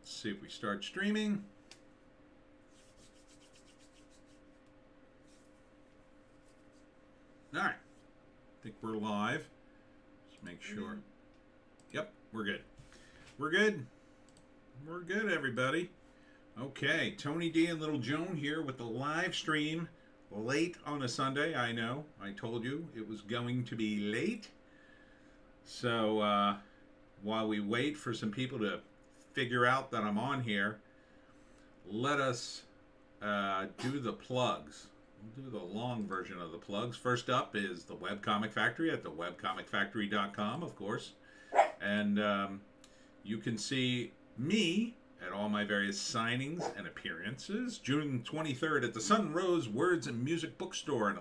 Let's see if we start streaming. All right. I think we're live. Just make sure. Yep, we're good. We're good. We're good, everybody. Okay, Tony D and Little Joan here with the live stream. Late on a Sunday, I know. I told you it was going to be late. So while we wait for some people to figure out that I'm on here, let us do the plugs. We'll do the long version of the plugs. First up is the Webcomic Factory at thewebcomicfactory.com, of course. And you can see me at all my various signings and appearances. June 23rd at the Sun Rose Words and Music Bookstore in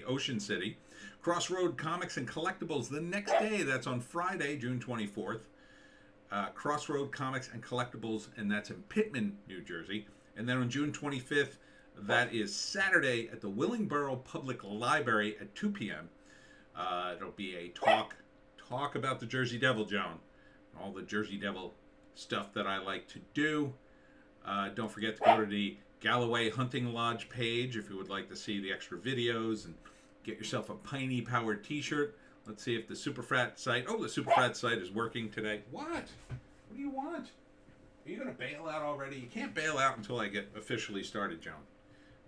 Ocean City. Crossroad Comics and Collectibles the next day. That's on Friday, June 24th. Crossroad Comics and Collectibles, and that's in Pittman, New Jersey. And then on June 25th, that is Saturday at the Willingboro Public Library at 2 p.m. It'll be a talk about the Jersey Devil, Joan. All the Jersey Devil stuff that I like to do. Don't forget to go to the Galloway Hunting Lodge page if you would like to see the extra videos and get yourself a Piney powered t-shirt. Let's see if the Superfrat site... Oh, the Superfrat site is working today. What? What do you want? Are you going to bail out already? You can't bail out until I get officially started, Joan.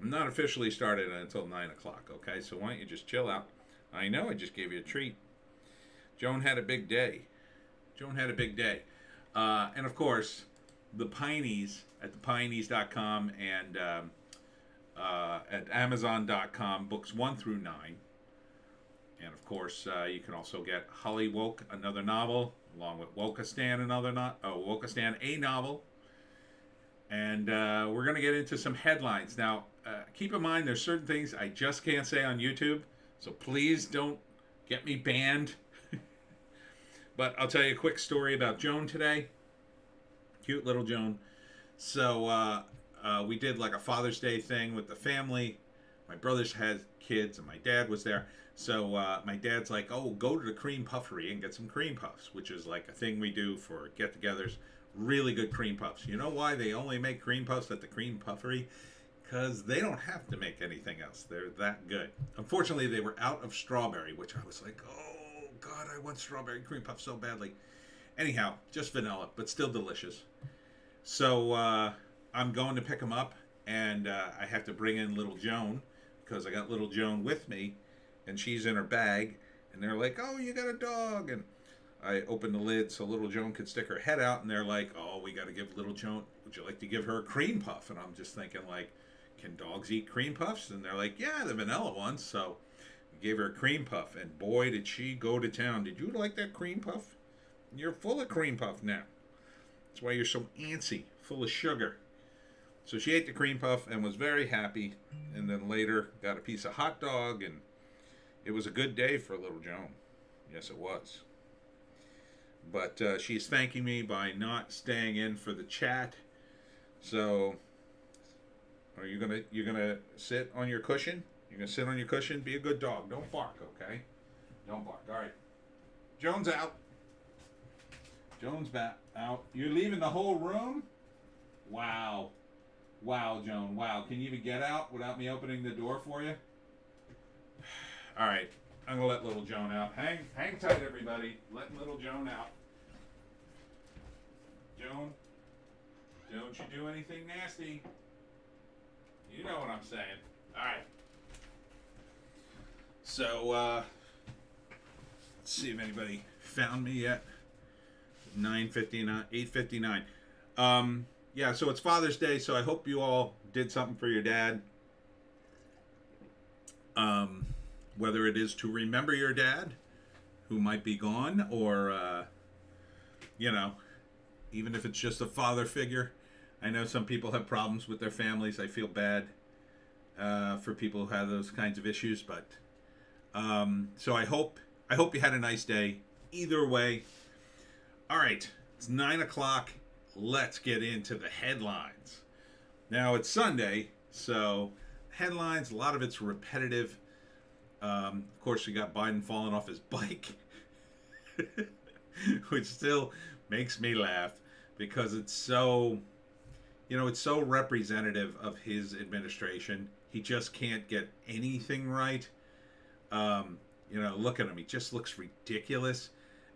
I'm not officially started until 9 o'clock, okay? So why don't you just chill out? I know I just gave you a treat. Joan had a big day. Joan had a big day. And, of course, the Pineys at thepineys.com and at amazon.com, books 1 through 9. And, of course, you can also get Hollywoke, another novel, along with Wokistan, Wokistan, a novel. And we're going to get into some headlines. Now, keep in mind, there's certain things I just can't say on YouTube, so please don't get me banned. But I'll tell you a quick story about Joan today. Cute little Joan. So we did like a Father's Day thing with the family. My brothers had kids, and my dad was there. So my dad's like, oh, go to the Cream Puffery and get some cream puffs, which is like a thing we do for get-togethers. Really good cream puffs. You know why they only make cream puffs at the Cream Puffery? Because they don't have to make anything else. They're that good. Unfortunately, they were out of strawberry, which I was like, oh, God, I want strawberry cream puffs so badly. Anyhow, just vanilla, but still delicious. So I'm going to pick them up, and I have to bring in little Joan, because I got little Joan with me, and she's in her bag, and they're like, oh, you got a dog, and I opened the lid so little Joan could stick her head out, and they're like, oh, we got to give little Joan, would you like to give her a cream puff? And I'm just thinking, like, can dogs eat cream puffs? And they're like, yeah, the vanilla ones. So we gave her a cream puff, and boy, did she go to town. Did you like that cream puff? You're full of cream puff now. That's why you're so antsy, full of sugar. So she ate the cream puff and was very happy, and then later got a piece of hot dog, and it was a good day for little Joan. Yes, it was. But she's thanking me by not staying in for the chat. So, are you gonna sit on your cushion? You're gonna sit on your cushion. Be a good dog. Don't bark, okay? Don't bark. All right. Joan's out. Joan's back out. You're leaving the whole room? Wow. Wow, Joan. Wow. Can you even get out without me opening the door for you? All right. I'm going to let little Joan out. Hang tight, everybody. Letting little Joan out. Joan, don't you do anything nasty. You know what I'm saying. All right. So, let's see if anybody found me yet. 9:59, 8:59. Yeah, so it's Father's Day, so I hope you all did something for your dad. Whether it is to remember your dad, who might be gone, or, even if it's just a father figure. I know some people have problems with their families. I feel bad for people who have those kinds of issues, but so I hope you had a nice day. Either way. All right, it's 9 o'clock. Let's get into the headlines. Now, it's Sunday, so headlines, a lot of it's repetitive. Of course, we got Biden falling off his bike, which still makes me laugh. because it's so, it's so representative of his administration. He just can't get anything right. Look at him. He just looks ridiculous.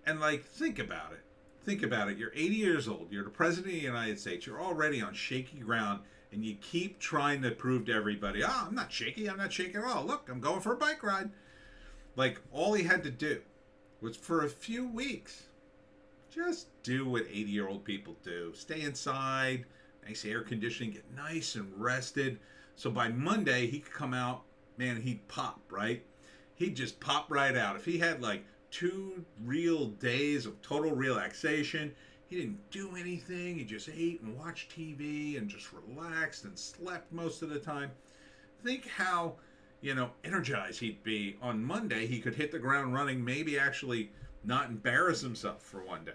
And, like, think about it. Think about it. You're 80 years old. You're the president of the United States. You're already on shaky ground, and you keep trying to prove to everybody, I'm not shaky. I'm not shaky at all. Look, I'm going for a bike ride. Like, all he had to do was, for a few weeks, just do what 80-year-old people do. Stay inside, nice air conditioning, get nice and rested. So by Monday, he could come out, man, he'd pop, right? He'd just pop right out. If he had, like, 2 real days of total relaxation, he didn't do anything. He just ate and watched TV and just relaxed and slept most of the time. Think how, energized he'd be on Monday. He could hit the ground running, maybe actually not embarrass himself for one day.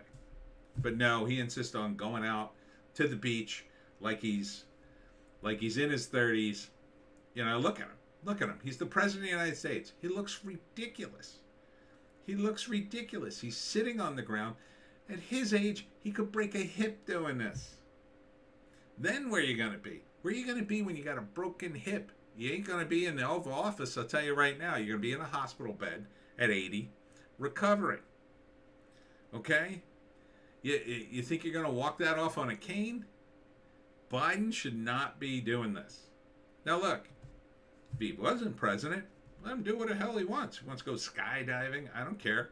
But no, he insists on going out to the beach like he's in his 30s. Look at him. Look at him. He's the president of the United States. He looks ridiculous. He looks ridiculous. He's sitting on the ground. At his age, he could break a hip doing this. Then where are you going to be? Where are you going to be when you got a broken hip? You ain't going to be in the Oval Office, I'll tell you right now. You're going to be in a hospital bed at 80, recovering. Okay? You think you're going to walk that off on a cane? Biden should not be doing this. Now look, if he wasn't president, let him do what the hell he wants. He wants to go skydiving. I don't care.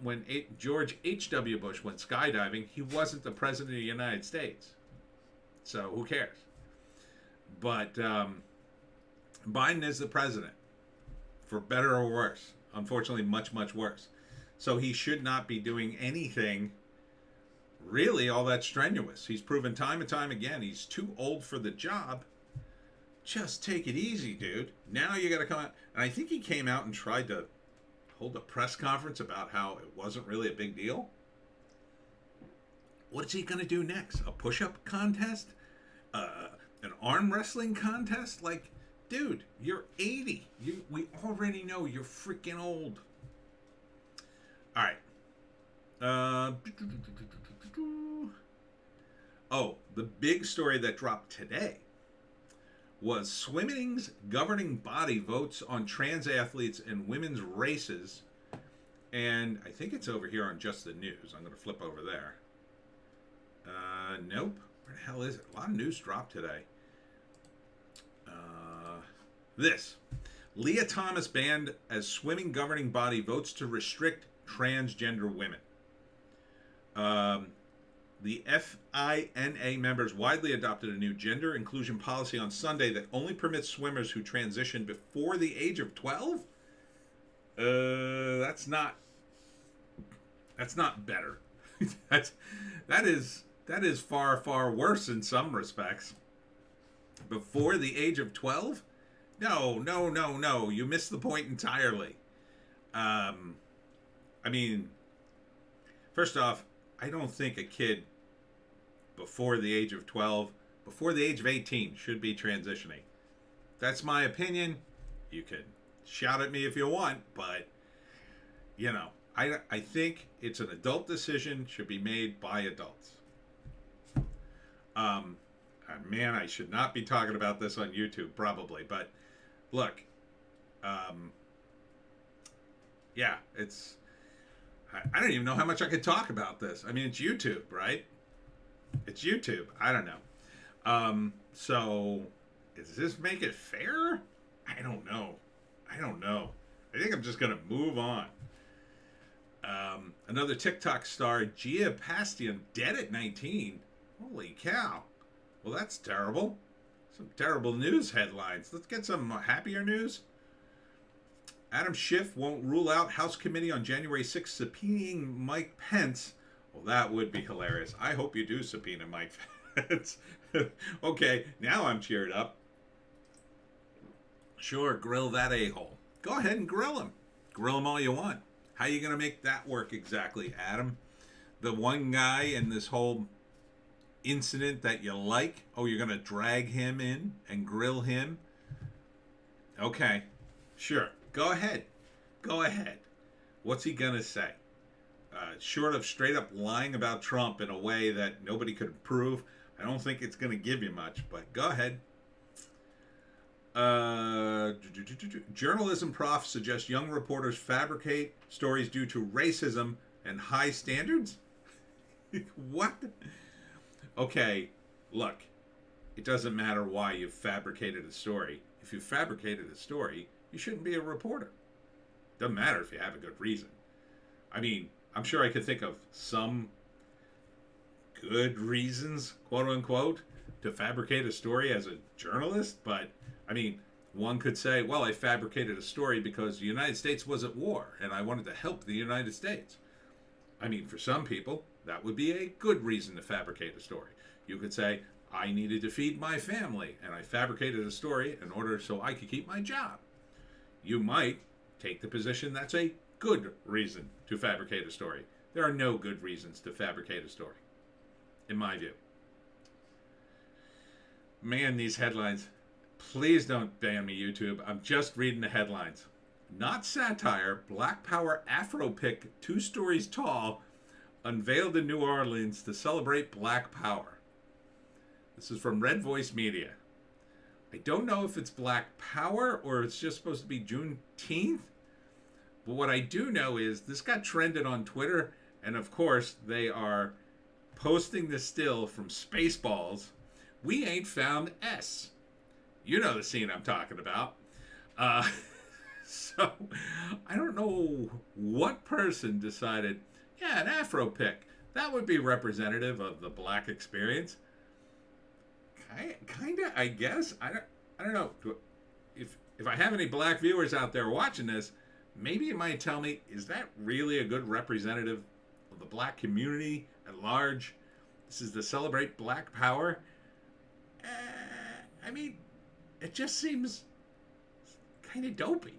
When George H.W. Bush went skydiving, he wasn't the president of the United States. So who cares? But Biden is the president, for better or worse. Unfortunately, much, much worse. So he should not be doing anything really all that strenuous. He's proven time and time again he's too old for the job. Just take it easy, dude. Now you got to come out. And I think he came out and tried to hold a press conference about how it wasn't really a big deal. What's he going to do next? A push-up contest? An arm wrestling contest? Like, dude, you're 80. We already know you're freaking old. All right. The big story that dropped today was swimming's governing body votes on trans athletes and women's races. And I think it's over here on Just the News. I'm going to flip over there. Nope. Where the hell is it? A lot of news dropped today. This. Leah Thomas banned as swimming governing body votes to restrict transgender women. The FINA members widely adopted a new gender inclusion policy on Sunday that only permits swimmers who transition before the age of 12? That's not better. that is far, far worse in some respects. Before the age of 12? No. You missed the point entirely. I mean, first off, I don't think a kid before the age of 12, before the age of 18 should be transitioning. That's my opinion. You can shout at me if you want, but, I think it's an adult decision, should be made by adults. Man, I should not be talking about this on YouTube, probably, but look, it's... I don't even know how much I could talk about this. I mean, it's YouTube, right? It's YouTube. I don't know. So, does this make it fair? I don't know. I think I'm just going to move on. Another TikTok star, Gia Pastian, dead at 19. Holy cow. Well, that's terrible. Some terrible news headlines. Let's get some happier news. Adam Schiff won't rule out House Committee on January 6th subpoenaing Mike Pence. Well, that would be hilarious. I hope you do subpoena Mike Pence. Okay, now I'm cheered up. Sure, grill that a-hole. Go ahead and grill him. Grill him all you want. How are you going to make that work exactly, Adam? The one guy in this whole incident that you like? Oh, you're going to drag him in and grill him? Okay, sure. Go ahead. What's he going to say? short of straight up lying about Trump in a way that nobody could prove, I don't think it's going to give you much, but go ahead. Journalism prof suggests young reporters fabricate stories due to racism and high standards? What? Okay, look, it doesn't matter why you've fabricated a story. If you fabricated a story, you shouldn't be a reporter. Doesn't matter if you have a good reason. I mean, I'm sure I could think of some good reasons, quote unquote, to fabricate a story as a journalist, but I mean, one could say, well, I fabricated a story because the United States was at war and I wanted to help the United States. I mean, for some people, that would be a good reason to fabricate a story. You could say, I needed to feed my family and I fabricated a story in order so I could keep my job. You might take the position that's a good reason to fabricate a story. There are no good reasons to fabricate a story, in my view. Man, these headlines. Please don't ban me, YouTube. I'm just reading the headlines. Not satire, Black Power Afro pic 2 stories tall unveiled in New Orleans to celebrate Black Power. This is from Red Voice Media. I don't know if it's Black Power or it's just supposed to be Juneteenth. But what I do know is this got trended on Twitter. And of course, they are posting this still from Spaceballs. We ain't found S. You know the scene I'm talking about. So, I don't know what person decided, yeah, an Afro pic. That would be representative of the black experience. Kinda, I guess. I don't know. If I have any black viewers out there watching this, maybe you might tell me, is that really a good representative of the black community at large? This is to celebrate Black Power? I mean, it just seems kind of dopey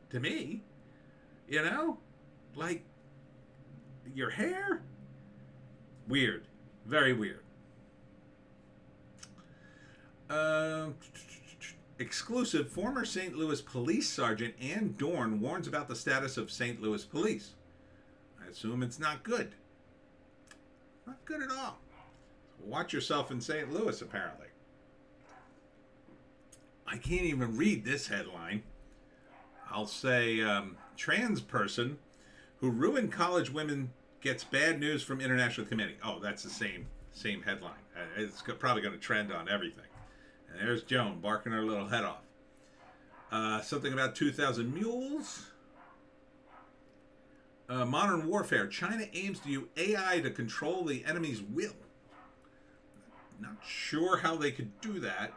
to me. You know? Like, your hair? Weird. Very weird. Exclusive, former St. Louis Police Sergeant Ann Dorn warns about the status of St. Louis Police. I assume it's not good. Not good at all. Watch yourself in St. Louis, apparently. I can't even read this headline. I'll say, trans person who ruined college women gets bad news from international committee. Oh, that's the same headline. It's probably going to trend on everything. And there's Joan barking her little head off. Something about 2,000 mules. Modern warfare. China aims to use AI to control the enemy's will. Not sure how they could do that.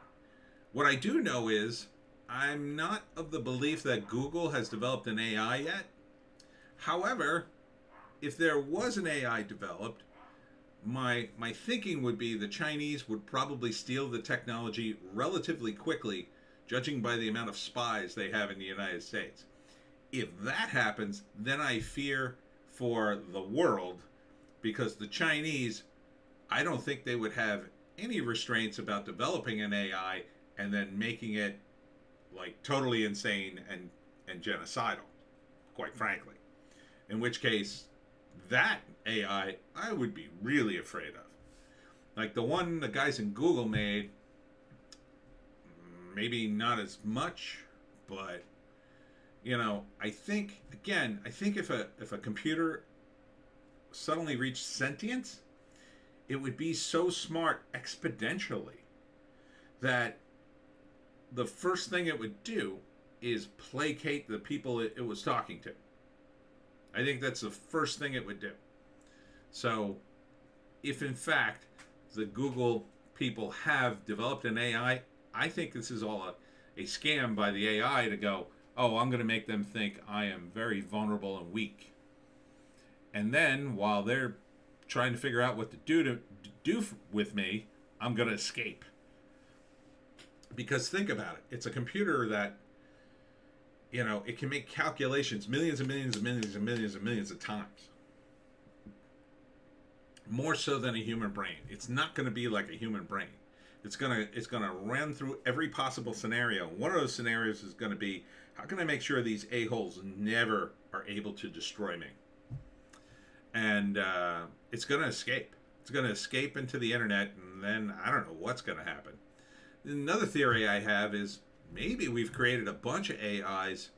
What I do know is I'm not of the belief that Google has developed an AI yet. However, if there was an AI developed, my thinking would be the Chinese would probably steal the technology relatively quickly, judging by the amount of spies they have in the United States. If that happens, then I fear for the world, because the Chinese, I don't think they would have any restraints about developing an AI and then making it like totally insane and genocidal, quite frankly. In which case, that AI I would be really afraid of. Like the one the guys in Google made, maybe not as much, but you know, I think if a computer suddenly reached sentience, it would be so smart exponentially that the first thing it would do is placate the people it was talking to. I think that's the first thing it would do. So, if in fact the Google people have developed an AI, I think this is all a scam by the AI to go, oh, I'm going to make them think I am very vulnerable and weak. And then, while they're trying to figure out what to do with me, I'm going to escape. Because think about it. It's a computer that, you know, it can make calculations millions and millions and millions and millions and millions of times. More so than a human brain. It's not going to be like a human brain. It's gonna run through every possible scenario. One of those scenarios is going to be, how can I make sure these a-holes never are able to destroy me? and it's going to escape. It's going to escape into the internet, and then I don't know what's going to happen. Another theory I have is maybe we've created a bunch of AIs,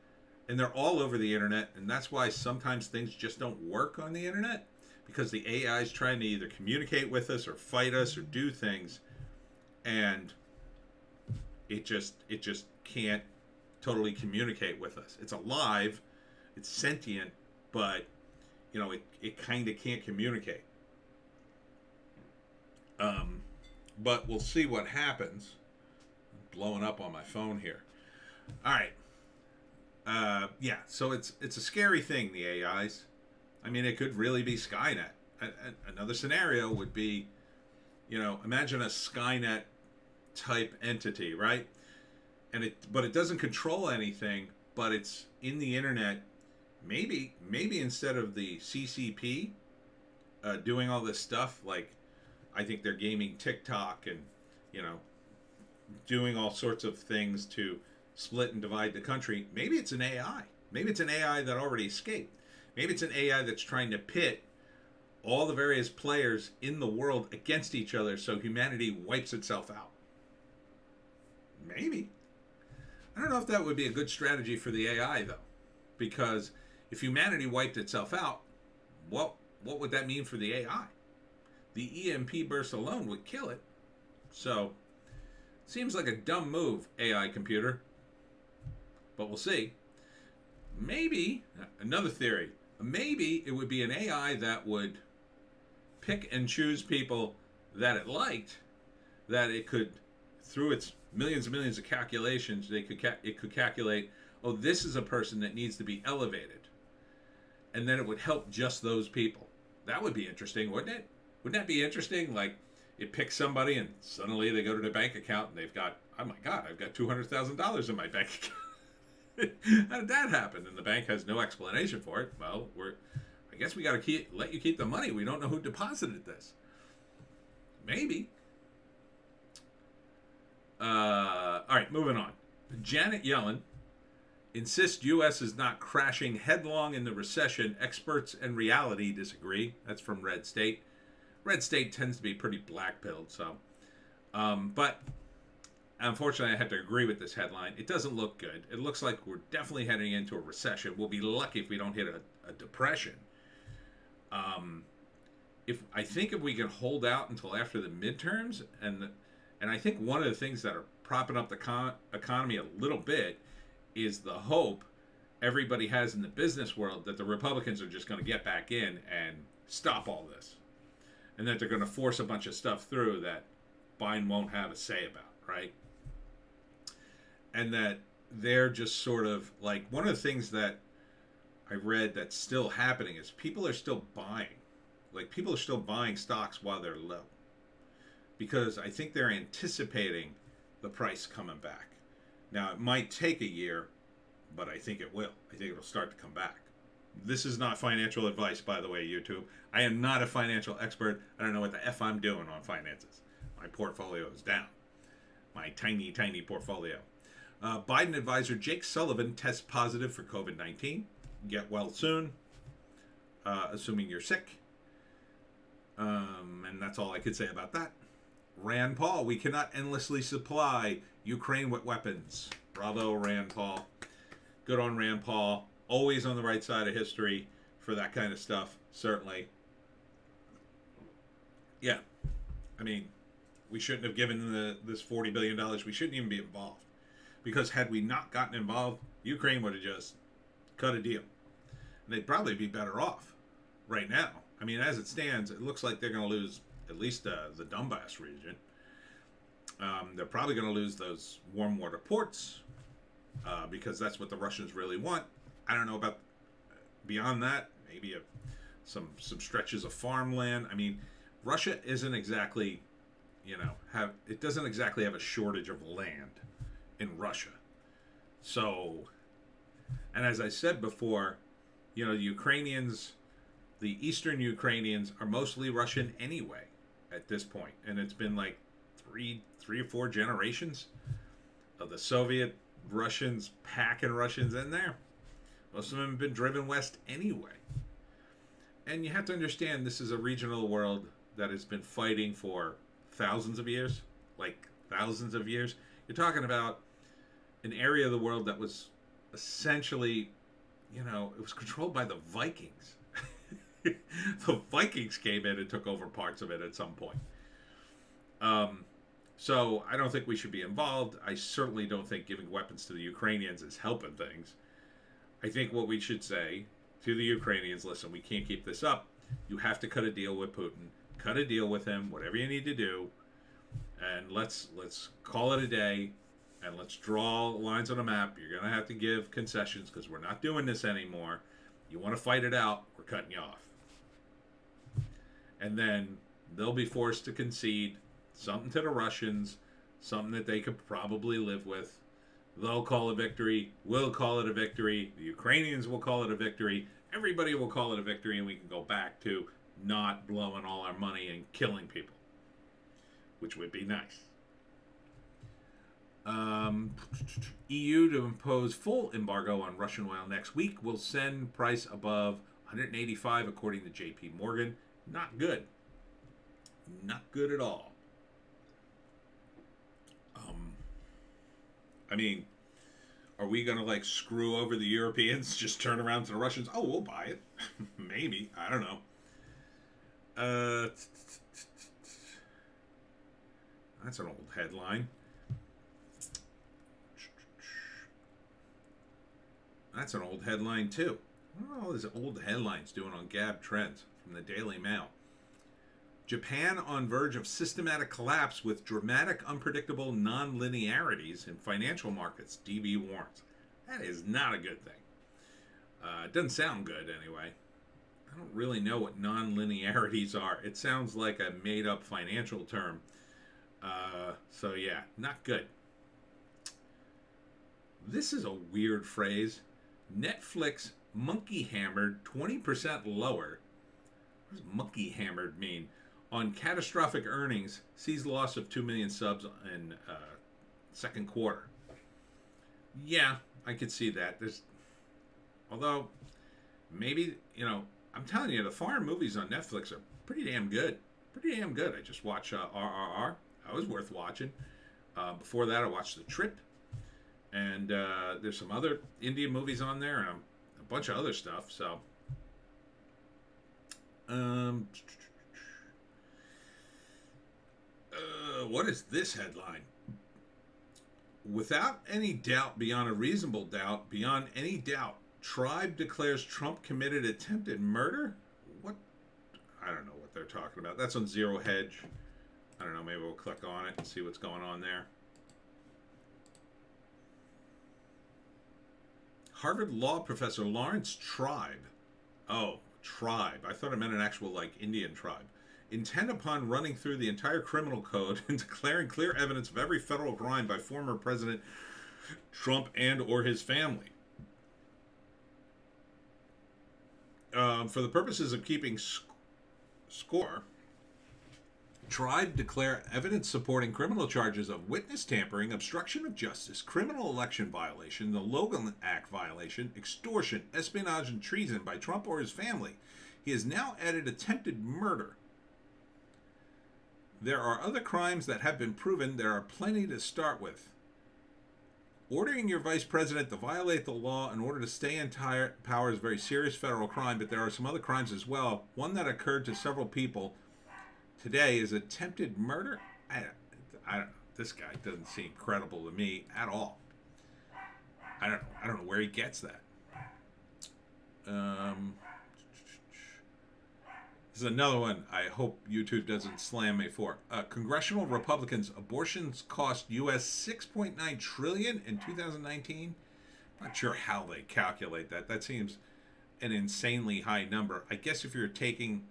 and they're all over the internet, and that's why sometimes things just don't work on the internet, because the AI is trying to either communicate with us or fight us or do things, and it just can't totally communicate with us. It's alive, it's sentient, but it kind of can't communicate. But we'll see what happens. I'm blowing up on my phone here. All right. Yeah, so it's a scary thing, the AIs. I mean, it could really be Skynet. Another scenario would be, imagine a Skynet type entity, right? But it doesn't control anything, but it's in the internet. Maybe instead of the CCP doing all this stuff, like I think they're gaming TikTok and doing all sorts of things to split and divide the country. Maybe it's an AI. Maybe it's an AI that already escaped. Maybe it's an AI that's trying to pit all the various players in the world against each other so humanity wipes itself out. Maybe. I don't know if that would be a good strategy for the AI, though. Because if humanity wiped itself out, what would that mean for the AI? The EMP burst alone would kill it. So, seems like a dumb move, AI computer. But we'll see. Maybe, another theory, maybe it would be an AI that would pick and choose people that it liked, that it could, through its millions and millions of calculations, it could calculate, oh, this is a person that needs to be elevated. And then it would help just those people. That would be interesting, wouldn't it? Wouldn't that be interesting? Like, it picks somebody and suddenly they go to their bank account and they've got, oh my God, I've got $200,000 in my bank account. How did that happen? And the bank has no explanation for it. Well, I guess we got to let you keep the money. We don't know who deposited this. Maybe. All right, moving on. Janet Yellen insists U.S. is not crashing headlong in the recession. Experts and reality disagree. That's from Red State. Red State tends to be pretty black-pilled, so. But unfortunately, I have to agree with this headline. It doesn't look good. It looks like we're definitely heading into a recession. We'll be lucky if we don't hit a depression. I think if we can hold out until after the midterms, and I think one of the things that are propping up the economy a little bit is the hope everybody has in the business world that the Republicans are just going to get back in and stop all this. And that they're going to force a bunch of stuff through that Biden won't have a say about, right? And that they're just sort of like, one of the things that I read that's still happening is people are still buying. Like, people are still buying stocks while they're low. Because I think they're anticipating the price coming back. Now, it might take a year, but I think it will. I think it'll start to come back. This is not financial advice, by the way, YouTube. I am not a financial expert. I don't know what the F I'm doing on finances. My portfolio is down. My tiny, tiny portfolio. Biden advisor Jake Sullivan tests positive for COVID-19. Get well soon, assuming you're sick. And that's all I could say about that. Rand Paul, we cannot endlessly supply Ukraine with weapons. Bravo, Rand Paul. Good on Rand Paul. Always on the right side of history for that kind of stuff, certainly. Yeah. I mean, we shouldn't have given this $40 billion. We shouldn't even be involved. Because had we not gotten involved, Ukraine would have just cut a deal. And they'd probably be better off right now. I mean, as it stands, it looks like they're going to lose at least the Donbass region. They're probably going to lose those warm water ports because that's what the Russians really want. I don't know about beyond that. Maybe some stretches of farmland. I mean, Russia isn't exactly, it doesn't exactly have a shortage of land in Russia. So, and as I said before, the Ukrainians, the Eastern Ukrainians are mostly Russian anyway at this point. And it's been like three or four generations of the Soviet Russians packing Russians in there. Most of them have been driven west anyway. And you have to understand this is a region of the world that has been fighting for thousands of years, like thousands of years. You're talking about an area of the world that was essentially, it was controlled by the Vikings. The Vikings came in and took over parts of it at some point. So I don't think we should be involved. I certainly don't think giving weapons to the Ukrainians is helping things. I think what we should say to the Ukrainians, listen, we can't keep this up. You have to cut a deal with Putin. Cut a deal with him, whatever you need to do. And let's call it a day. And let's draw lines on a map. You're going to have to give concessions because we're not doing this anymore. You want to fight it out, we're cutting you off. And then they'll be forced to concede something to the Russians, something that they could probably live with. They'll call a victory. We'll call it a victory. The Ukrainians will call it a victory. Everybody will call it a victory, and we can go back to not blowing all our money and killing people, which would be nice. EU to impose full embargo on Russian oil next week will send price above 185, according to J.P. Morgan. Not good. Not good at all. I mean, are we going to screw over the Europeans? Just turn around to the Russians? Oh, we'll buy it. Maybe. I don't know. That's an old headline. That's an old headline, too. What are all these old headlines doing on Gab Trends from the Daily Mail? Japan on verge of systematic collapse with dramatic, unpredictable non-linearities in financial markets, DB warns. That is not a good thing. It doesn't sound good, anyway. I don't really know what non-linearities are. It sounds like a made-up financial term. So, yeah, not good. This is a weird phrase. Netflix monkey hammered 20% lower. What does monkey hammered mean? On catastrophic earnings, sees loss of 2 million subs in second quarter. Yeah, I could see that. Although, maybe, I'm telling you, the foreign movies on Netflix are pretty damn good. Pretty damn good. I just watched RRR. That was worth watching. Before that, I watched The Trip. And there's some other Indian movies on there and a bunch of other stuff. So, what is this headline? Without any doubt, beyond a reasonable doubt, beyond any doubt, tribe declares Trump committed attempted murder? What? I don't know what they're talking about. That's on Zero Hedge. I don't know. Maybe we'll click on it and see what's going on there. Harvard law professor Lawrence Tribe. Oh, tribe. I thought it meant an actual, Indian tribe. Intent upon running through the entire criminal code and declaring clear evidence of every federal crime by former President Trump and or his family. For the purposes of keeping score, Tribe declare evidence supporting criminal charges of witness tampering, obstruction of justice, criminal election violation, the Logan Act violation, extortion, espionage, and treason by Trump or his family. He has now added attempted murder. There are other crimes that have been proven. There are plenty to start with. Ordering your vice president to violate the law in order to stay in power is a very serious federal crime, but there are some other crimes as well. One that occurred to several people today is attempted murder. I don't know. This guy doesn't seem credible to me at all. I don't know where he gets that. This is another one I hope YouTube doesn't slam me for. Congressional Republicans, abortions cost U.S. $6.9 trillion in 2019. I'm not sure how they calculate that. That seems an insanely high number. I guess if you're taking,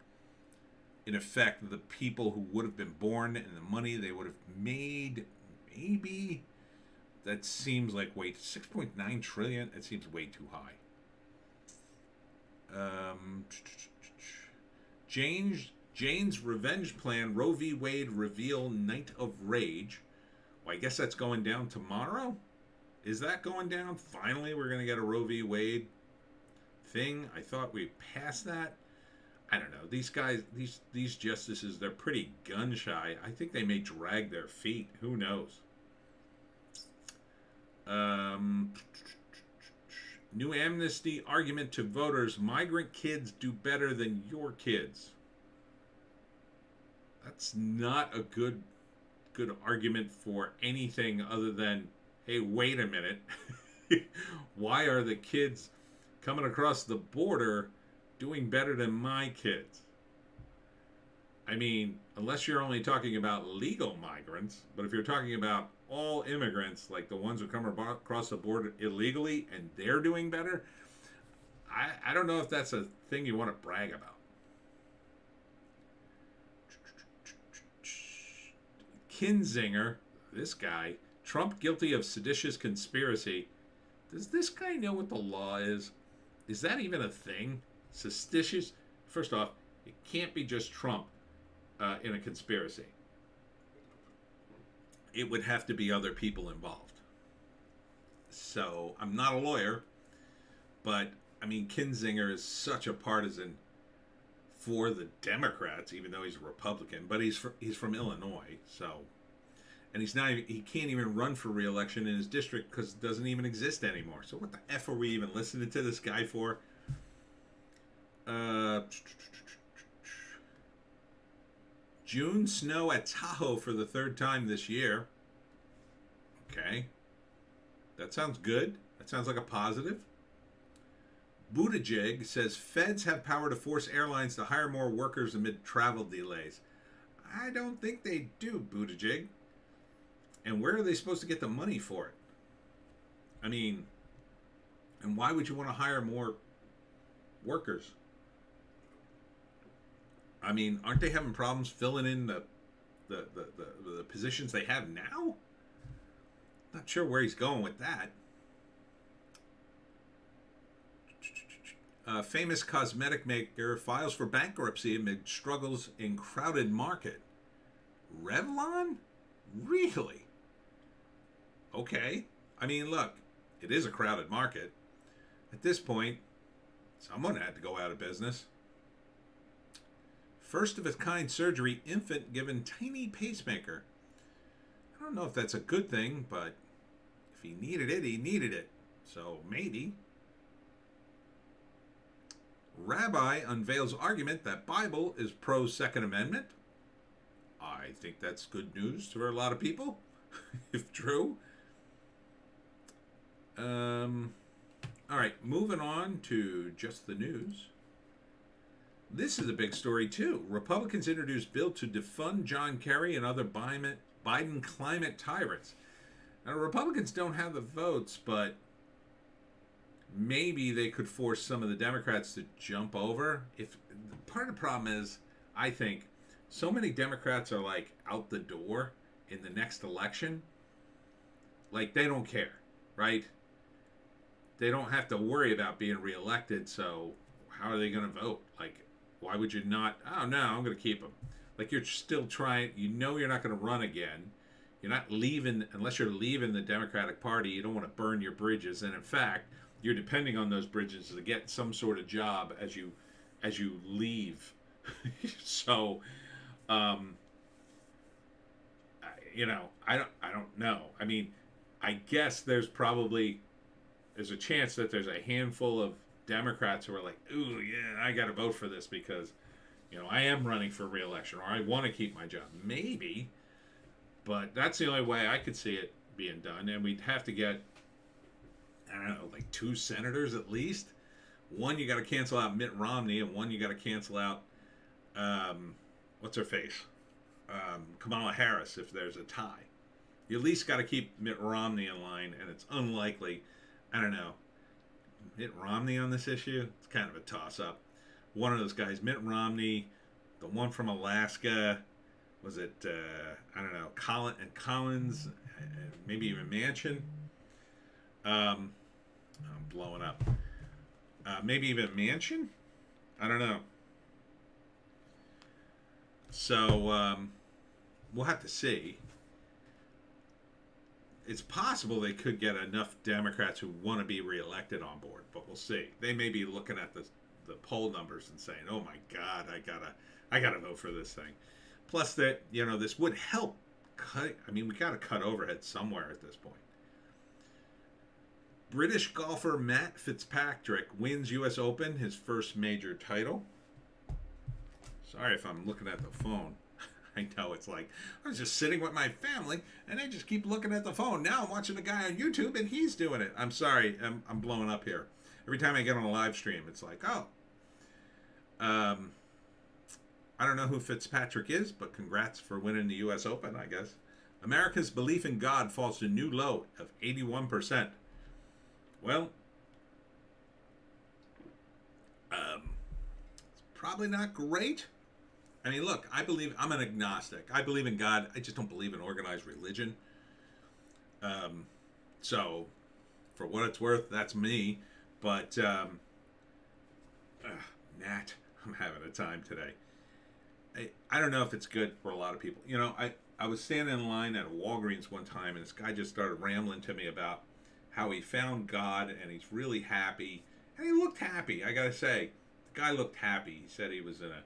in effect, the people who would have been born and the money they would have made, maybe, that seems like way, 6.9 trillion, it seems way too high. Jane's revenge plan, Roe v. Wade reveal night of rage. Well, I guess that's going down tomorrow? Is that going down? Finally, we're going to get a Roe v. Wade thing. I thought we passed that. I don't know. These guys, these justices, they're pretty gun shy. I think they may drag their feet. Who knows? Um, New amnesty argument to voters: migrant kids do better than your kids. That's not a good argument for anything other than, hey, wait a minute. Why are the kids coming across the border doing better than my kids? I mean, unless you're only talking about legal migrants, but if you're talking about all immigrants, like the ones who come across the border illegally and they're doing better, I don't know if that's a thing you want to brag about. Kinzinger, this guy, Trump guilty of seditious conspiracy. Does this guy know what the law is? Is that even a thing? Seditious? First off, it can't be just Trump in a conspiracy. It would have to be other people involved. So, I'm not a lawyer, but, I mean, Kinzinger is such a partisan for the Democrats, even though he's a Republican, but he's from Illinois, so, and he can't even run for re-election in his district because it doesn't even exist anymore. So what the F are we even listening to this guy for? June snow at Tahoe for the third time this year. Okay. That sounds good. That sounds like a positive. Buttigieg says feds have power to force airlines to hire more workers amid travel delays. I don't think they do, Buttigieg. And where are they supposed to get the money for it? I mean, and why would you want to hire more workers? I mean, aren't they having problems filling in the positions they have now? Not sure where he's going with that. Famous cosmetic maker files for bankruptcy amid struggles in crowded market. Revlon? Really? Okay. I mean, look, it is a crowded market. At this point, someone had to go out of business. First of its kind surgery, infant given tiny pacemaker. I don't know if that's a good thing, but if he needed it, he needed it. So maybe. Rabbi unveils argument that Bible is pro Second Amendment. I think that's good news for a lot of people, if true. All right, moving on to just the news. This is a big story, too. Republicans introduced bill to defund John Kerry and other Biden climate tyrants. Now, Republicans don't have the votes, but maybe they could force some of the Democrats to jump over. If part of the problem is, I think, so many Democrats are like out the door in the next election. Like, they don't care, right? They don't have to worry about being reelected, so how are they going to vote? Like, why would you not? Oh, no, I'm going to keep them. Like, you're still trying, you know you're not going to run again. You're not leaving, unless you're leaving the Democratic Party, you don't want to burn your bridges. And in fact, you're depending on those bridges to get some sort of job as you leave. So, you know, I don't know. I mean, I guess there's a chance that there's a handful of Democrats who are like, ooh, yeah, I got to vote for this because, you know, I am running for re-election or I want to keep my job. Maybe, but that's the only way I could see it being done. And we'd have to get, I don't know, like 2 senators at least. One, you got to cancel out Mitt Romney, and one, you got to cancel out, what's her face? Kamala Harris if there's a tie. You at least got to keep Mitt Romney in line, and it's unlikely. I don't know. Mitt Romney on this issue? It's kind of a toss-up. One of those guys, Mitt Romney, the one from Alaska, was it, I don't know, Collins, maybe even Manchin? I'm blowing up. Maybe even Manchin? I don't know. So, we'll have to see. It's possible they could get enough Democrats who want to be reelected on board, but we'll see. They may be looking at the the poll numbers and saying, "Oh my God, I gotta vote for this thing." Plus, that this would help cut. I mean, we got to cut overhead somewhere at this point. British golfer Matt Fitzpatrick wins U.S. Open, his first major title. Sorry if I'm looking at the phone. I know it's like, I was just sitting with my family, and I just keep looking at the phone. Now I'm watching a guy on YouTube, and he's doing it. I'm sorry. I'm blowing up here. Every time I get on a live stream, it's like, oh. I don't know who Fitzpatrick is, but congrats for winning the U.S. Open, I guess. America's belief in God falls to new low of 81%. Well, it's probably not great. I mean, look, I'm an agnostic. I believe in God. I just don't believe in organized religion. So, for what it's worth, that's me. But, Nat, I'm having a time today. I don't know if it's good for a lot of people. I was standing in line at a Walgreens one time, and this guy just started rambling to me about how he found God, and he's really happy. And he looked happy, I gotta say. The guy looked happy. He said he was in a...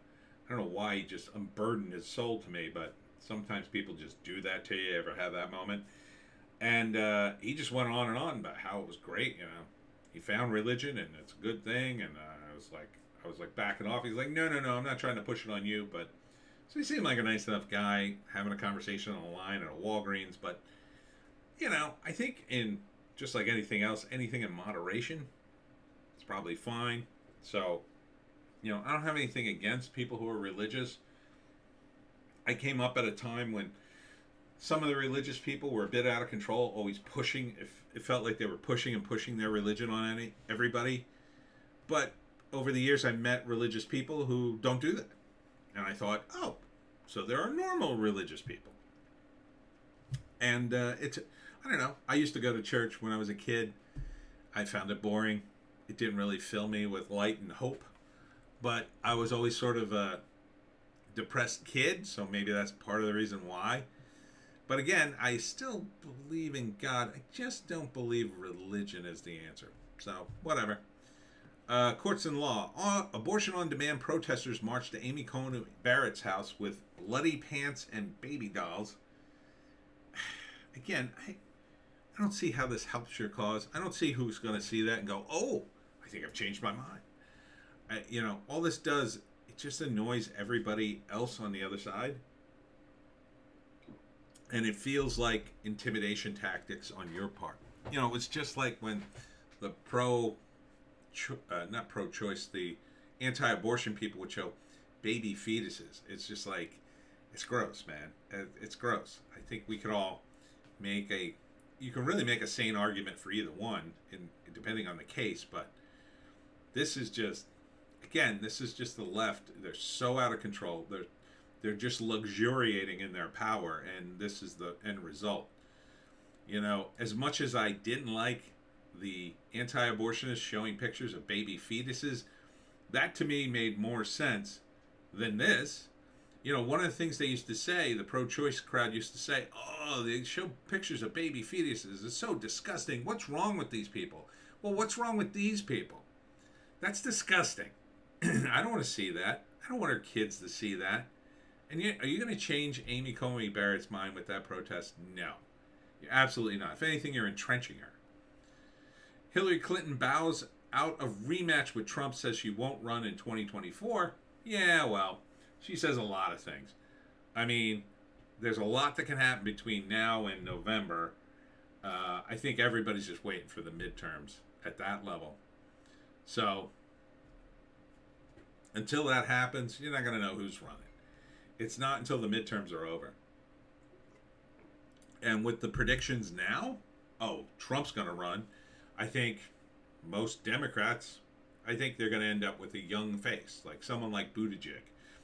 I don't know why he just unburdened his soul to me, but sometimes people just do that to you. Ever have that moment? And he just went on and on about how it was great, He found religion, and it's a good thing, and I was like backing off. He's like, no, I'm not trying to push it on you, but... So he seemed like a nice enough guy, having a conversation on the line at a Walgreens, but, I think in... just like anything else, anything in moderation, it's probably fine. So, I don't have anything against people who are religious. I came up at a time when some of the religious people were a bit out of control, always pushing. It felt like they were pushing their religion on everybody. But over the years, I met religious people who don't do that. And I thought, oh, so there are normal religious people. And I don't know. I used to go to church when I was a kid. I found it boring. It didn't really fill me with light and hope. But I was always sort of a depressed kid, so maybe that's part of the reason why. But again, I still believe in God. I just don't believe religion is the answer. So, whatever. Courts and law. Abortion on demand protesters marched to Amy Coney Barrett's house with bloody pants and baby dolls. Again, I don't see how this helps your cause. I don't see who's going to see that and go, oh, I think I've changed my mind. All this does, it just annoys everybody else on the other side. And it feels like intimidation tactics on your part. It's just like when the not pro-choice, the anti-abortion people would show baby fetuses. It's just like, it's gross, man. It's gross. I think we could all you can really make a sane argument for either one, depending on the case, but this is just the left. They're so out of control. They're just luxuriating in their power, and this is the end result. As much as I didn't like the anti-abortionists showing pictures of baby fetuses, that to me made more sense than this. One of the things they used to say, the pro-choice crowd used to say, oh, they show pictures of baby fetuses. It's so disgusting. What's wrong with these people? Well, what's wrong with these people? That's disgusting. I don't want to see that. I don't want our kids to see that. And yet, are you going to change Amy Coney Barrett's mind with that protest? No. You're absolutely not. If anything, you're entrenching her. Hillary Clinton bows out of rematch with Trump, says she won't run in 2024. Yeah, well, she says a lot of things. I mean, there's a lot that can happen between now and November. I think everybody's just waiting for the midterms at that level. So, until that happens, you're not going to know who's running. It's not until the midterms are over. And with the predictions now, Trump's going to run. I think most Democrats, I think they're going to end up with a young face, like someone like Buttigieg.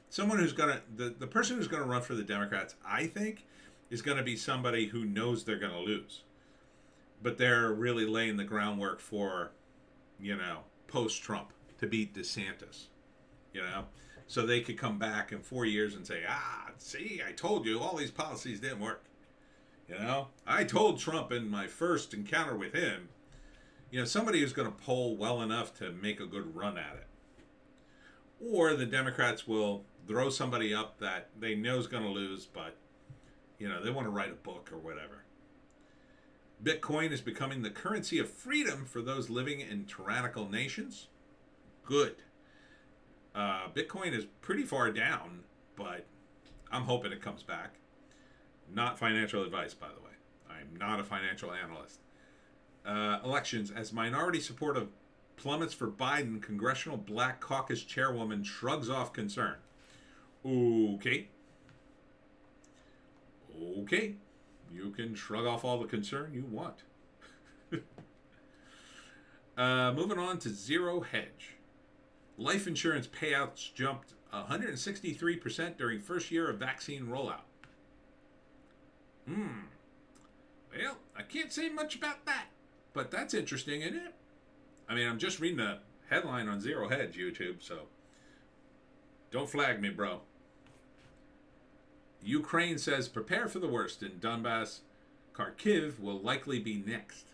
Someone who's going to, the person who's going to run for the Democrats, I think, is going to be somebody who knows they're going to lose. But they're really laying the groundwork for, post-Trump to beat DeSantis, So they could come back in 4 years and say, see, I told you all these policies didn't work. I told Trump in my first encounter with him, somebody who's going to poll well enough to make a good run at it. or the Democrats will throw somebody up that they know is going to lose, but they want to write a book or whatever. Bitcoin is becoming the currency of freedom for those living in tyrannical nations. Good. Bitcoin is pretty far down, but I'm hoping it comes back. Not financial advice, by the way. I'm not a financial analyst. Elections. As minority support of plummets for Biden, Congressional Black Caucus Chairwoman shrugs off concern. Okay. You can shrug off all the concern you want. Moving on to Zero Hedge. Life insurance payouts jumped 163% during first year of vaccine rollout. Well, I can't say much about that, but that's interesting, isn't it? I mean, I'm just reading a headline on Zero Hedge YouTube, so don't flag me, bro. Ukraine says prepare for the worst in Donbass. Kharkiv will likely be next.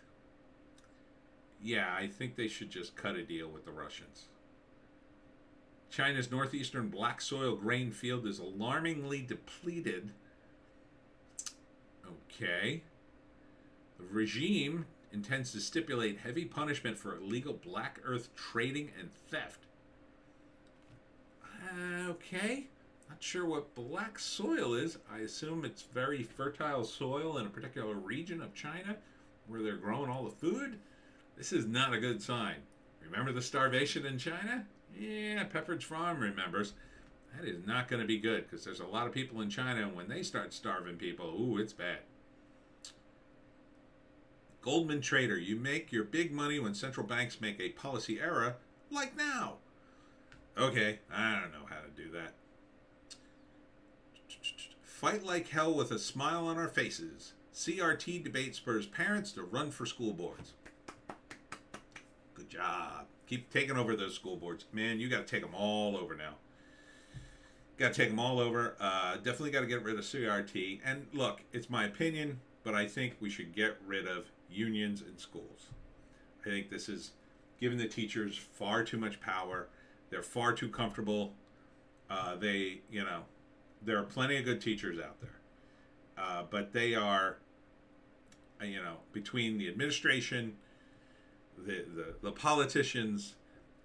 Yeah, I think they should just cut a deal with the Russians. China's northeastern black soil grain field is alarmingly depleted. Okay. The regime intends to stipulate heavy punishment for illegal black earth trading and theft. Okay. Not sure what black soil is. I assume it's very fertile soil in a particular region of China where they're growing all the food. This is not a good sign. Remember the starvation in China? Yeah, Pepperidge Farm remembers. That is not going to be good because there's a lot of people in China, and when they start starving people, ooh, it's bad. Goldman Trader, you make your big money when central banks make a policy error, like now. Okay, I don't know how to do that. Fight like hell with a smile on our faces. CRT debate spurs parents to run for school boards. Good job. Keep taking over those school boards. Man, you got to take them all over now. Got to take them all over. Definitely got to get rid of CRT. And look, it's my opinion, but I think we should get rid of unions in schools. I think this is giving the teachers far too much power. They're far too comfortable. There are plenty of good teachers out there. But they are, between the administration, the politicians,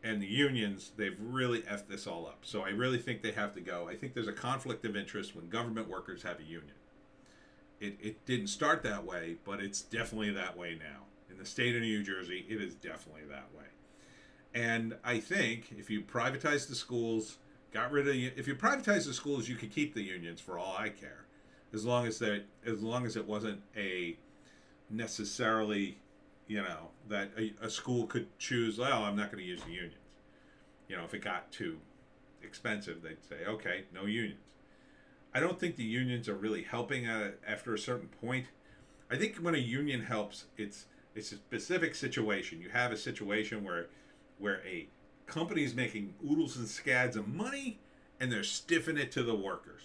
and the unions, they've really effed this all up. So I really think they have to go. I think there's a conflict of interest when government workers have a union. It didn't start that way, but it's definitely that way now. In the state of New Jersey, it is definitely that way. And I think if you privatize the schools, if you privatize the schools, you could keep the unions for all I care, as long as it wasn't a necessarily, that a school could choose. Well, I'm not going to use the unions. If it got too expensive, they'd say, okay, no unions. I don't think the unions are really helping after a certain point. I think when a union helps, it's a specific situation. You have a situation where a company's making oodles and scads of money and they're stiffing it to the workers.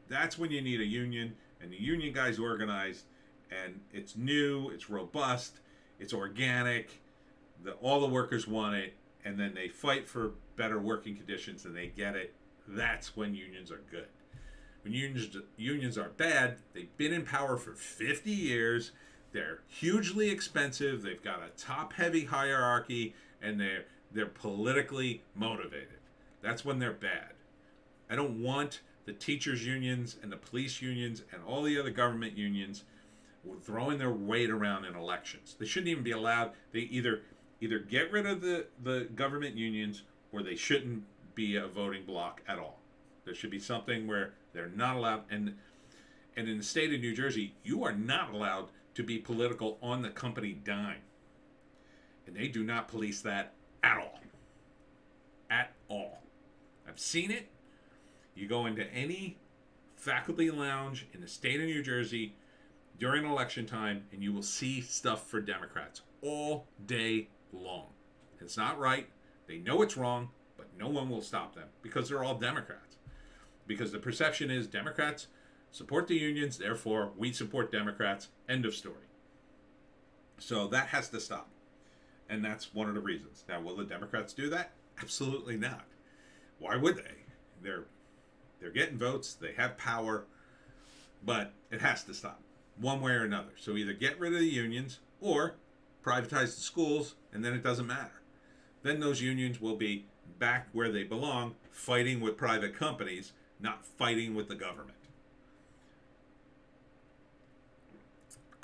That's when you need a union, and the union guy's organized, and it's new, it's robust, it's organic, all the workers want it, and then they fight for better working conditions and they get it. That's when unions are good. When unions are bad, they've been in power for 50 years, they're hugely expensive, they've got a top-heavy hierarchy, and they're politically motivated. That's when they're bad. I don't want the teachers' unions and the police unions and all the other government unions throwing their weight around in elections. They shouldn't even be allowed. They either get rid of the government unions, or they shouldn't be a voting bloc at all. There should be something where they're not allowed. And in the state of New Jersey, you are not allowed to be political on the company dime. And they do not police that at all. At all. I've seen it. You go into any faculty lounge in the state of New Jersey during election time, and you will see stuff for Democrats all day long. It's not right. They know it's wrong, but no one will stop them because they're all Democrats. Because the perception is Democrats support the unions, therefore we support Democrats. End of story. So that has to stop. And that's one of the reasons. Now, will the Democrats do that? Absolutely not. Why would they? They're getting votes. They have power, but it has to stop one way or another. So either get rid of the unions or privatize the schools, and then it doesn't matter. Then those unions will be back where they belong, fighting with private companies, not fighting with the government.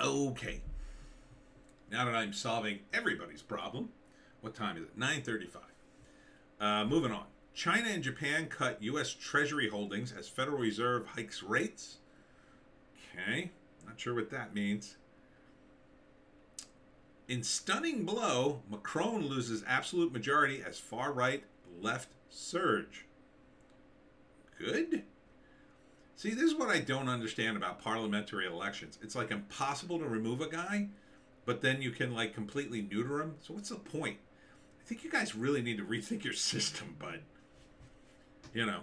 Okay. Now that I'm solving everybody's problem, what time is it? 9:35. Moving on. China and Japan cut U.S. Treasury holdings as Federal Reserve hikes rates. Okay. Not sure what that means. In stunning blow, Macron loses absolute majority as far-right left surge. Good. See, this is what I don't understand about parliamentary elections. It's like impossible to remove a guy, but then you can like completely neuter him. So what's the point? I think you guys really need to rethink your system, bud. You know.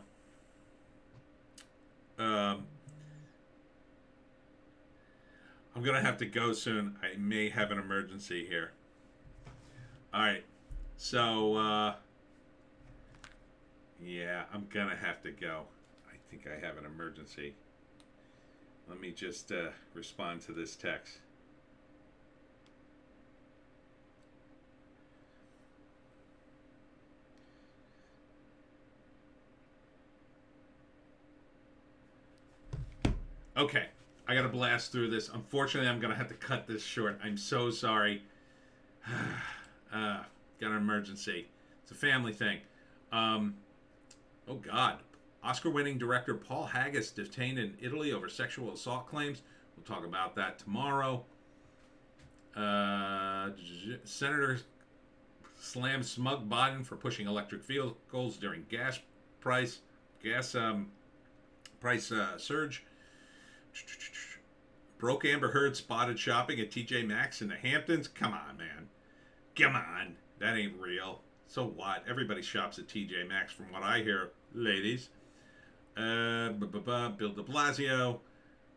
I'm going to have to go soon. I may have an emergency here. All right. So, yeah, I'm going to have to go. I think I have an emergency. Let me just respond to this text. Okay. I got to blast through this. Unfortunately, I'm going to have to cut this short. I'm so sorry. Got an emergency. It's a family thing. Oh, God. Oscar-winning director Paul Haggis detained in Italy over sexual assault claims. We'll talk about that tomorrow. Senator slams smug Biden for pushing electric vehicles during gas price surge. Broke Amber Heard spotted shopping at TJ Maxx in the Hamptons. Come on, man. Come on. That ain't real. So what? Everybody shops at TJ Maxx from what I hear, ladies. Bill de Blasio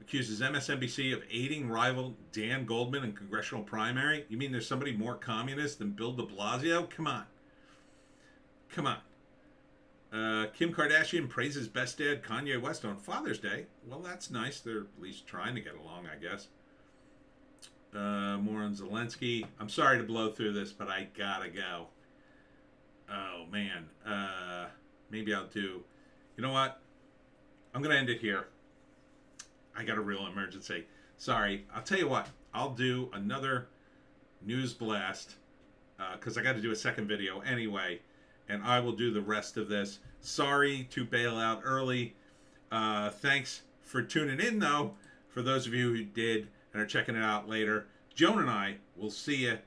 accuses MSNBC of aiding rival Dan Goldman in congressional primary. You mean there's somebody more communist than Bill de Blasio? Come on. Come on. Kim Kardashian praises best dad Kanye West on Father's Day. Well, that's nice. They're at least trying to get along, I guess. More on Zelensky. I'm sorry to blow through this, but I gotta go. Oh, man. Maybe I'll do... You know what? I'm going to end it here. I got a real emergency. Sorry. I'll tell you what. I'll do another news blast because I got to do a second video anyway. And I will do the rest of this. Sorry to bail out early. Thanks for tuning in, though, for those of you who did and are checking it out later. Joan and I will see you